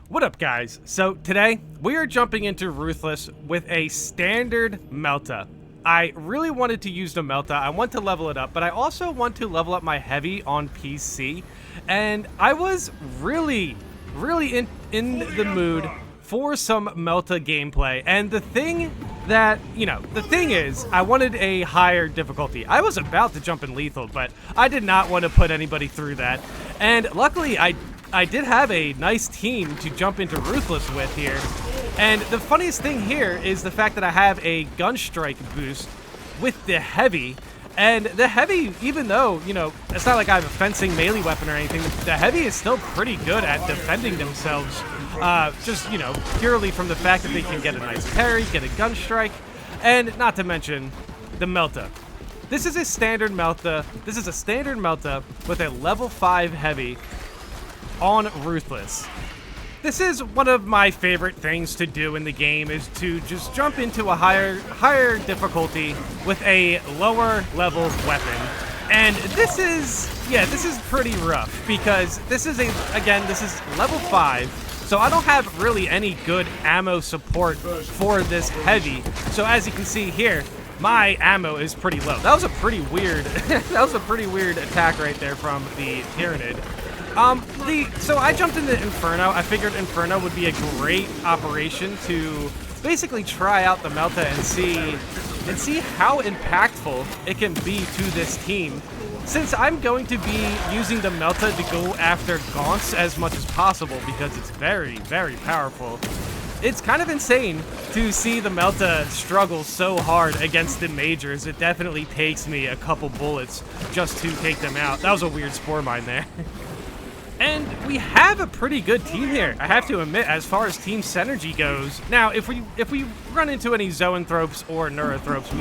What up, guys? So today we are jumping into Ruthless with a standard MELTA. I really wanted to use the MELTA. I want to level it up, but I also want to level up my heavy on PC. And I was really in the mood for some MELTA gameplay. And the thing is, I wanted a higher difficulty. I was about to jump in lethal, but I did not want to put anybody through that. And luckily, I did have a nice team to jump into Ruthless with here. And the funniest thing here is the fact that I have a gun strike boost with the heavy. And the heavy, even though, it's not like I have a fencing melee weapon or anything, the heavy is still pretty good at defending themselves. Just, purely from the fact that they can get a nice parry, get a gun strike, and not to mention the MELTA. This is a standard MELTA. This is a standard MELTA with a level 5 heavy on Ruthless. This is one of my favorite things to do in the game, is to just jump into a higher difficulty with a lower level weapon. And this is pretty rough because this is level 5. So I don't have really any good ammo support for this heavy. So as you can see here, my ammo is pretty low. That was a pretty weird attack right there from the Tyranid. So I jumped into Inferno. I figured Inferno would be a great operation to basically try out the MELTA and see how impactful it can be to this team. Since I'm going to be using the MELTA to go after Gaunts as much as possible because it's very powerful. It's kind of insane to see the MELTA struggle so hard against the majors. It definitely takes me a couple bullets just to take them out. That was a weird spore mine there. And we have a pretty good team here, I have to admit, as far as team synergy goes. Now, if we run into any Zoanthropes or Neurothropes,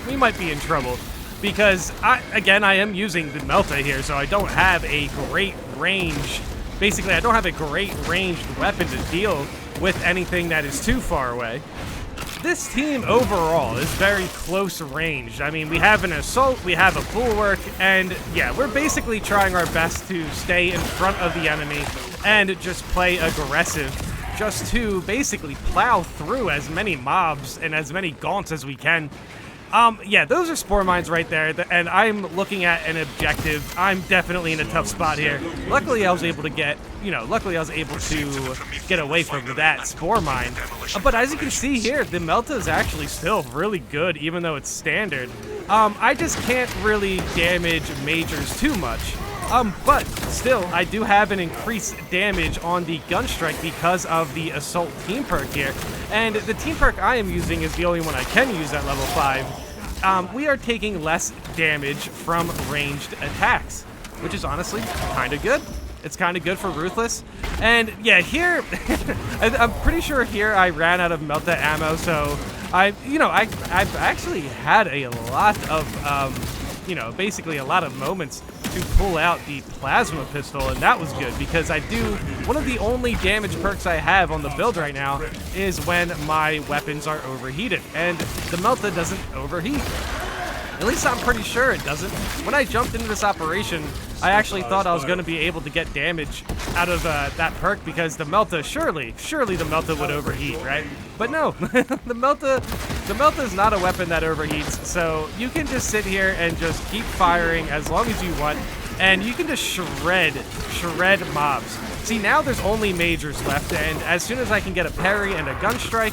we might be in trouble. Because, I am using the MELTA here, so I don't have a great range. Basically, I don't have a great ranged weapon to deal with anything that is too far away. This team overall is very close ranged. I mean, we have an assault, we have a bulwark, and yeah, we're basically trying our best to stay in front of the enemy and just play aggressive, just to basically plow through as many mobs and as many gaunts as we can. Yeah, those are spore mines right there, and I'm looking at an objective. I'm definitely in a tough spot here. Luckily, I was able to get away from that spore mine. But as you can see here, the MELTA is actually still really good, even though it's standard. I just can't really damage majors too much. But still, I do have an increased damage on the gun strike because of the assault team perk here. And the team perk I am using is the only one I can use at level 5. We are taking less damage from ranged attacks, which is honestly kind of good. It's kind of good for Ruthless. And yeah, here, I'm pretty sure here I ran out of MELTA ammo, so I've actually had a lot of, basically a lot of moments to pull out the plasma pistol, and that was good because one of the only damage perks I have on the build right now is when my weapons are overheated, and the MELTA doesn't overheat. At least I'm pretty sure it doesn't. When I jumped into this operation, I actually thought I was going to be able to get damage out of that perk because the MELTA, surely the MELTA would overheat, right? But no, the MELTA is not a weapon that overheats, so you can just sit here and just keep firing as long as you want, and you can just shred mobs. See, now there's only majors left, and as soon as I can get a parry and a gun strike,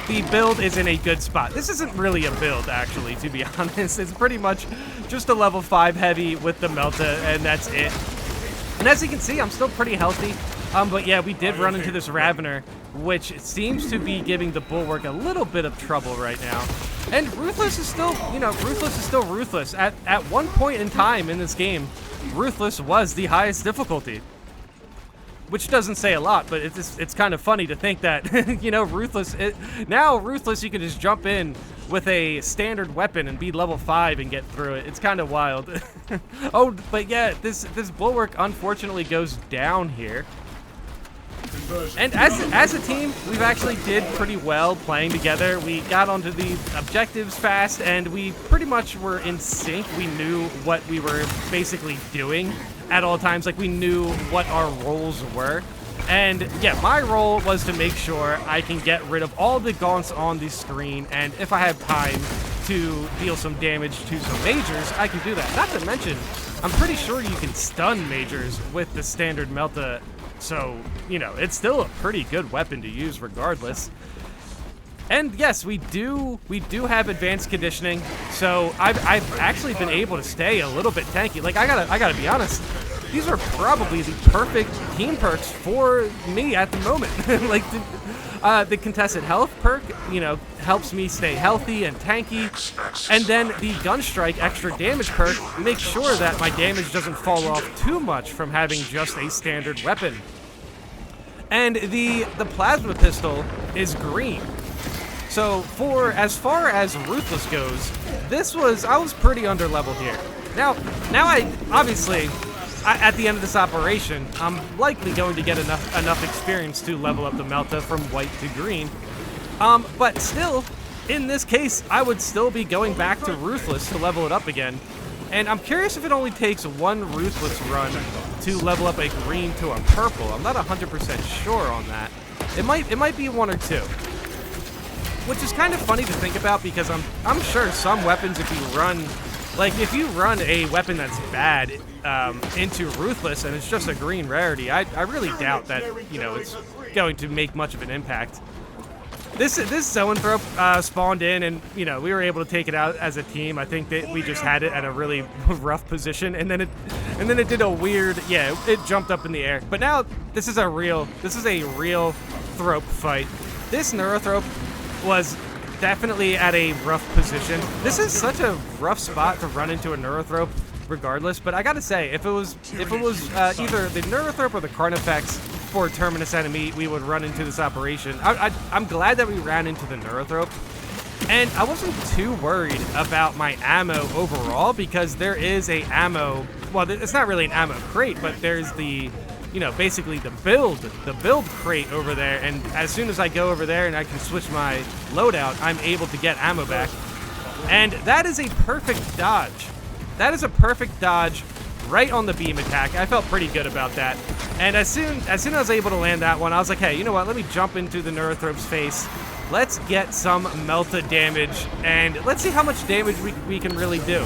the build is in a good spot. This isn't really a build, actually, to be honest. It's pretty much just a level 5 heavy with the MELTA, and that's it. And as you can see, I'm still pretty healthy. But yeah, we did run into this Ravener, which seems to be giving the Bulwark a little bit of trouble right now. And Ruthless is still, Ruthless. At one point in time in this game, Ruthless was the highest difficulty. Which doesn't say a lot, but it's kind of funny to think that, Ruthless, now Ruthless you can just jump in with a standard weapon and be level 5 and get through it. It's kind of wild. Oh, but yeah, this Bulwark unfortunately goes down here. And as a team, we've actually did pretty well playing together. We got onto the objectives fast, and we pretty much were in sync. We knew what we were basically doing at all times. Like, we knew what our roles were. And yeah, my role was to make sure I can get rid of all the gaunts on the screen, and if I have time to deal some damage to some majors, I can do that. Not to mention, I'm pretty sure you can stun majors with the standard Melta, so, you know, it's still a pretty good weapon to use regardless. And yes, we do have advanced conditioning, so I've actually been able to stay a little bit tanky. Like, I gotta be honest, these are probably the perfect team perks for me at the moment. Like, the contested health perk, you know, helps me stay healthy and tanky. And then the gun strike extra damage perk makes sure that my damage doesn't fall off too much from having just a standard weapon. And the plasma pistol is green. So for as far as Ruthless goes, I was pretty underleveled here. Now I obviously, at the end of this operation, I'm likely going to get enough experience to level up the Melta from white to green. But still, in this case, I would still be going back to Ruthless to level it up again. And I'm curious if it only takes one Ruthless run to level up a green to a purple. I'm not 100% sure on that. It might be one or two. Which is kind of funny to think about, because I'm sure some weapons, if you run a weapon that's bad into Ruthless and it's just a green rarity, I really doubt that, you know, it's going to make much of an impact. This Zoanthrope spawned in, and, you know, we were able to take it out as a team. I think that we just had it at a really rough position, and then it did a weird, yeah, it jumped up in the air. But now this is a real Thrope fight. This Neurothrope was definitely at a rough position. This is such a rough spot to run into a Neurothrope regardless, but I gotta say, if it was either the Neurothrope or the Carnifex for a Terminus enemy we would run into this operation, I'm glad that we ran into the Neurothrope. And I wasn't too worried about my ammo overall, because there is a ammo, well, it's not really an ammo crate, but there's the, you know, basically the build crate over there, and as soon as I go over there and I can switch my loadout, I'm able to get ammo back. And that is a perfect dodge. That is a perfect dodge right on the beam attack. I felt pretty good about that. And as soon as I was able to land that one, I was like, hey, you know what? Let me jump into the Neurothrope's face. Let's get some Melta damage, and let's see how much damage we can really do.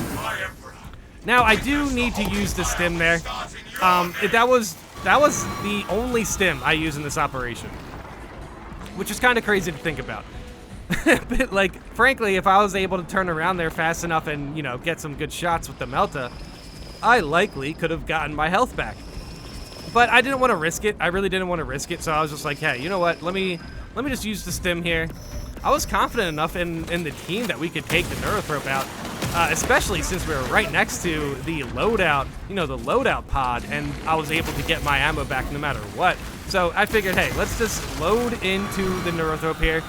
Now, I do need to use the stim there. That was the only stim I use in this operation, which is kind of crazy to think about. But, like, frankly, if I was able to turn around there fast enough and, you know, get some good shots with the Melta, I likely could have gotten my health back. But I didn't want to risk it. I really didn't want to risk it, so I was just like, hey, you know what? Let me just use the stim here. I was confident enough in the team that we could take the Neurothrope out, especially since we were right next to the loadout, you know, the loadout pod, and I was able to get my ammo back no matter what. So I figured, hey, let's just load into the Neurothrope here.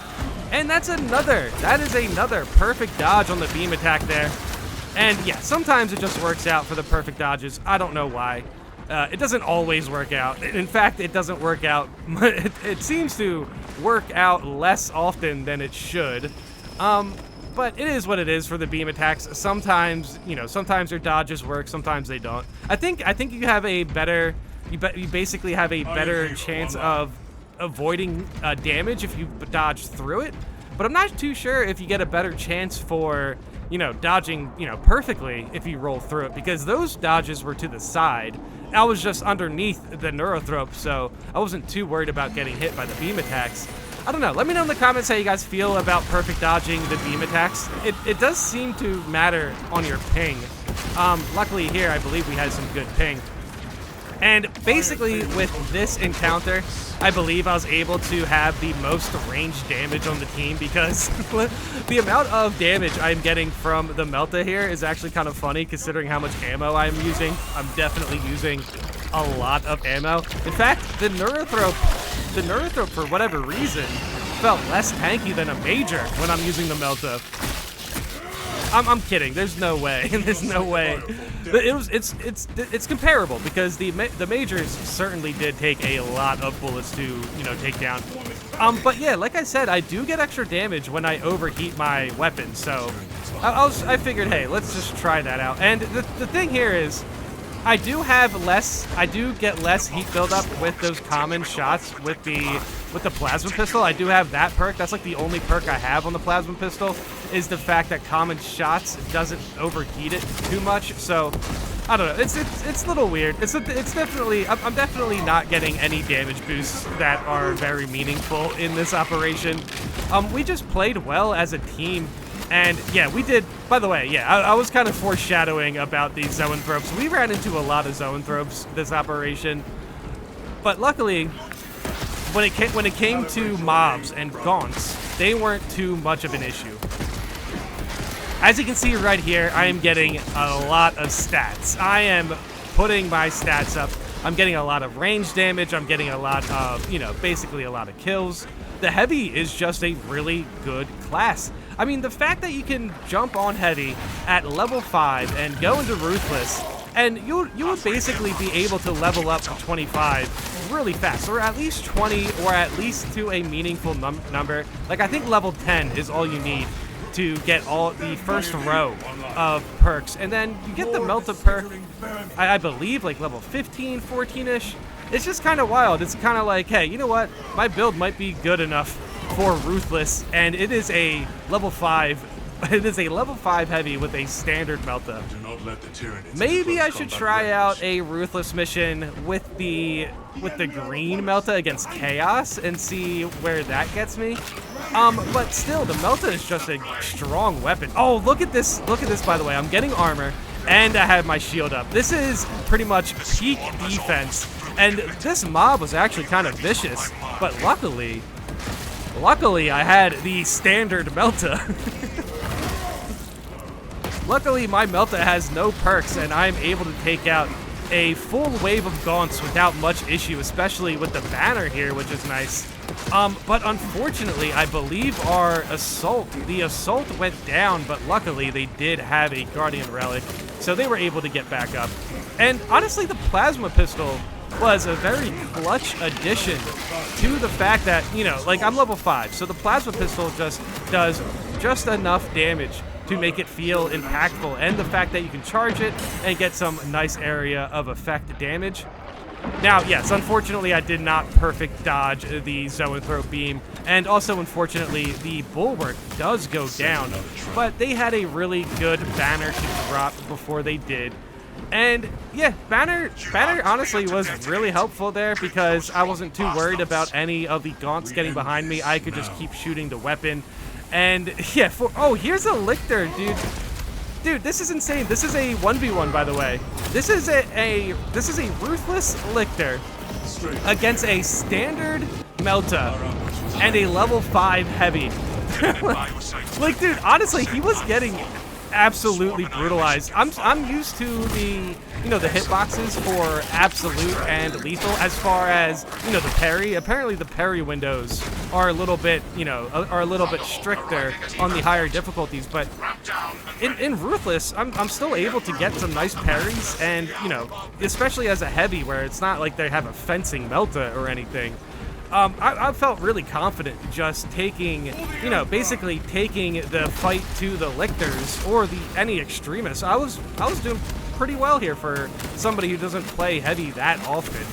And that is another perfect dodge on the beam attack there. And yeah, sometimes it just works out for the perfect dodges. I don't know why. It doesn't always work out. In fact, it doesn't work out. It seems to work out less often than it should. But it is what it is for the beam attacks. Sometimes, you know, sometimes your dodges work, sometimes they don't. I think you have a better, you basically have a better chance of avoiding damage if you dodge through it. But I'm not too sure if you get a better chance for, you know, dodging, you know, perfectly if you roll through it, because those dodges were to the side. I was just underneath the Neurothrope, so I wasn't too worried about getting hit by the beam attacks. I don't know. Let me know in the comments how you guys feel about perfect dodging the beam attacks. It does seem to matter on your ping. Luckily here, I believe we had some good ping. And basically with this encounter, I believe I was able to have the most range damage on the team, because the amount of damage I'm getting from the Melta here is actually kind of funny considering how much ammo I'm using. I'm definitely using a lot of ammo. In fact, the Neurothrope, for whatever reason, felt less tanky than a major when I'm using the Melta. I'm kidding. There's no way. There's no way. But it's comparable, because the majors certainly did take a lot of bullets to, you know, take down. But yeah, like I said, I do get extra damage when I overheat my weapon. So I figured, hey, let's just try that out. And the thing here is, I do get less heat buildup with those common shots with the plasma pistol. I do have that perk. That's like the only perk I have on the plasma pistol, is the fact that common shots doesn't overheat it too much. So I don't know. It's a little weird. It's definitely, I'm definitely not getting any damage boosts that are very meaningful in this operation. We just played well as a team. And yeah, we did, by the way, yeah, I was kind of foreshadowing about these zoanthropes. We ran into a lot of zoanthropes this operation, but luckily, when it came to mobs and gaunts, they weren't too much of an issue. As you can see right here, I am getting a lot of stats. I am putting my stats up. I'm getting a lot of range damage. I'm getting a lot of, basically a lot of kills. The heavy is just a really good class. I mean, the fact that you can jump on heavy at level 5 and go into Ruthless, and you would basically be able to level up to 25 really fast, or at least 20, or at least to a meaningful number. Like, I think level 10 is all you need to get all the first row of perks, and then you get the MELTA perk, I believe, like level 15, 14-ish. It's just kind of wild. It's kind of like, hey, you know what? My build might be good enough for Ruthless, and it is a level 5. It is a level 5 heavy with a standard MELTA. Maybe I should try out a Ruthless mission with the green MELTA against Chaos and see where that gets me. But still, the MELTA is just a strong weapon. Oh, look at this! Look at this, by the way. I'm getting armor, and I have my shield up. This is pretty much peak defense, and this mob was actually kind of vicious. But luckily, I had the standard MELTA. Luckily, my MELTA has no perks, and I'm able to take out a full wave of gaunts without much issue, especially with the banner here, which is nice. But unfortunately, I believe the assault went down, but luckily they did have a Guardian Relic, so they were able to get back up. And honestly, the plasma pistol was a very clutch addition to the fact that, like, I'm level 5, so the plasma pistol just does just enough damage to make it feel impactful, and the fact that you can charge it and get some nice area of effect damage. Now, yes, unfortunately, I did not perfect dodge the Zoanthrope beam, and also, unfortunately, the Bulwark does go down, but they had a really good banner to drop before they did. And yeah, banner honestly was really helpful there, because I wasn't too worried about any of the gaunts getting behind me. I could just keep shooting the weapon. And yeah, oh, here's a Lictor, dude. Dude, this is insane. This is a 1v1, by the way. This is a Ruthless Lictor against a standard MELTA and a level 5 heavy. Like, dude, honestly, he was getting absolutely brutalized. I'm used to the the hitboxes for absolute and lethal. As far as the parry, apparently the parry windows are a little bit stricter on the higher difficulties, but in Ruthless, I'm still able to get some nice parries, and especially as a heavy, where it's not like they have a fencing MELTA or anything. I felt really confident just taking, basically taking the fight to the Lictors or any extremists. I was doing pretty well here for somebody who doesn't play heavy that often.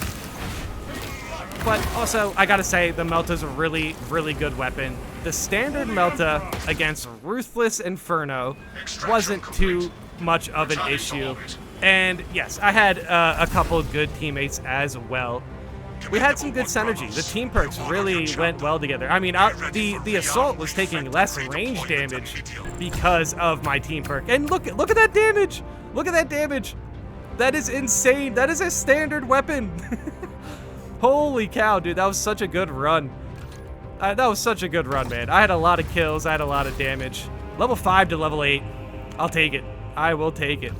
But also, I gotta say, the MELTA's a really, really good weapon. The standard MELTA against Ruthless Inferno wasn't too much of an issue. And yes, I had a couple good teammates as well. We had some good synergy. The team perks really went well together. I mean, the assault was taking less range damage because of my team perk. And look at that damage! Look at that damage! That is insane. That is a standard weapon. Holy cow, dude! That was such a good run. That was such a good run, man. I had a lot of kills. I had a lot of damage. Level 5 to level 8. I'll take it. I will take it.